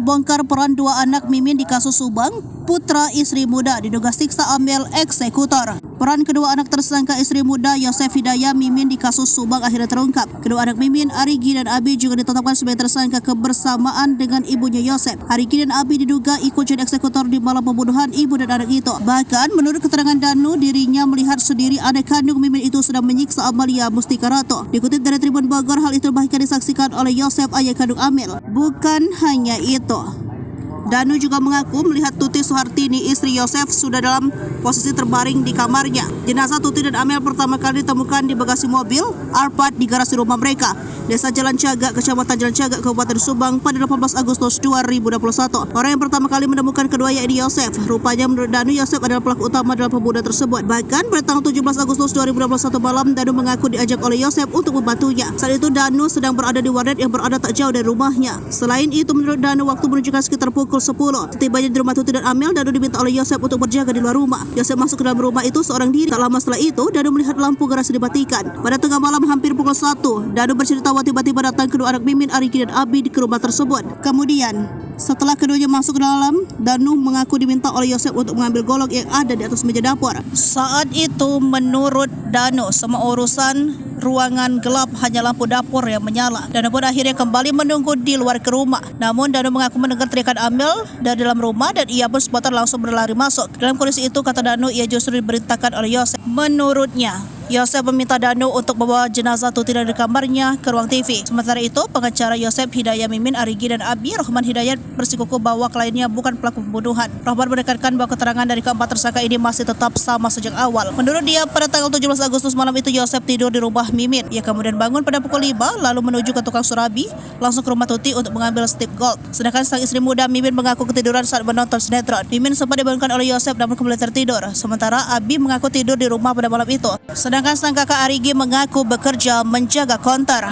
terbongkar peran dua anak Mimin di kasus Subang. Putra istri muda diduga siksa Amel eksekutor. Peran kedua anak tersangka istri muda Yosef Hidayah Mimin di kasus Subang akhirnya terungkap. Kedua anak Mimin, Arigi dan Abi, juga ditetapkan sebagai tersangka kebersamaan dengan ibunya Yosef. Arigi dan Abi diduga ikut jadi eksekutor di malam pembunuhan ibu dan anak itu. Bahkan menurut keterangan Danu, dirinya melihat sendiri anak kandung Mimin itu sedang menyiksa Amalia Mustika Rato. Dikutip dari Tribun Bogor, hal itu bahkan disaksikan oleh Yosef, ayah kandung Amel. Bukan hanya itu, Danu juga mengaku melihat Tuti Suhartini, istri Yosef, sudah dalam posisi terbaring di kamarnya. Jenazah Tuti dan Amel pertama kali ditemukan di bagasi mobil Alphard di garasi rumah mereka, Desa Jalan Cagak, Kecamatan Jalan Cagak, Kabupaten Subang pada 18 Agustus 2021. Orang yang pertama kali menemukan keduanya ini Yosef. Rupanya menurut Danu, Yosef adalah pelaku utama dalam pembunuhan tersebut. Bahkan pada tanggal 17 Agustus 2021 malam, Danu mengaku diajak oleh Yosef untuk membantunya. Saat itu Danu sedang berada di warnet yang berada tak jauh dari rumahnya. Selain itu, menurut Danu, waktu menunjukkan sekitar pukul 10. Setibanya di rumah Tuti dan Amel, Danu diminta oleh Yosef untuk berjaga di luar rumah. Yosef masuk ke dalam rumah itu seorang diri. Tak lama setelah itu, Danu melihat lampu garasi dimatikan. Pada tengah malam hampir pukul 1, Danu bercerita bahwa tiba-tiba datang kedua anak Mimin, Arigi dan Abi, di rumah tersebut. Kemudian, setelah keduanya masuk ke dalam, Danu mengaku diminta oleh Yosef untuk mengambil golok yang ada di atas meja dapur. Saat itu, menurut Danu, semua urusan ruangan gelap, hanya lampu dapur yang menyala. Danu pun akhirnya kembali menunggu di luar ke rumah. Namun Danu mengaku mendengar teriakan Amel dari dalam rumah dan ia pun spontan langsung berlari masuk. Dalam kondisi itu, kata Danu, ia justru diberitakan oleh Yosef. Menurutnya, Yosef meminta Danu untuk membawa jenazah Tuti dari kamarnya ke ruang TV. Sementara itu, pengacara Yosef Hidayah Mimin, Arigi dan Abi, Rohman Hidayat, bersikukuh bahwa kliennya bukan pelaku pembunuhan. Rohman menekankan bahwa keterangan dari keempat tersangka ini masih tetap sama sejak awal. Menurut dia, pada tanggal 17 Agustus malam itu Yosef tidur di rumah Mimin. Ia kemudian bangun pada pukul 5 lalu menuju ke tukang surabi, langsung ke rumah Tuti untuk mengambil stip gold. Sedangkan sang istri muda Mimin mengaku ketiduran saat menonton sinetron. Mimin sempat dibangunkan oleh Yosef namun kembali tertidur. Sementara Abi mengaku tidur di rumah pada malam itu. Sedangkan sang kakak Arigi mengaku bekerja menjaga konter.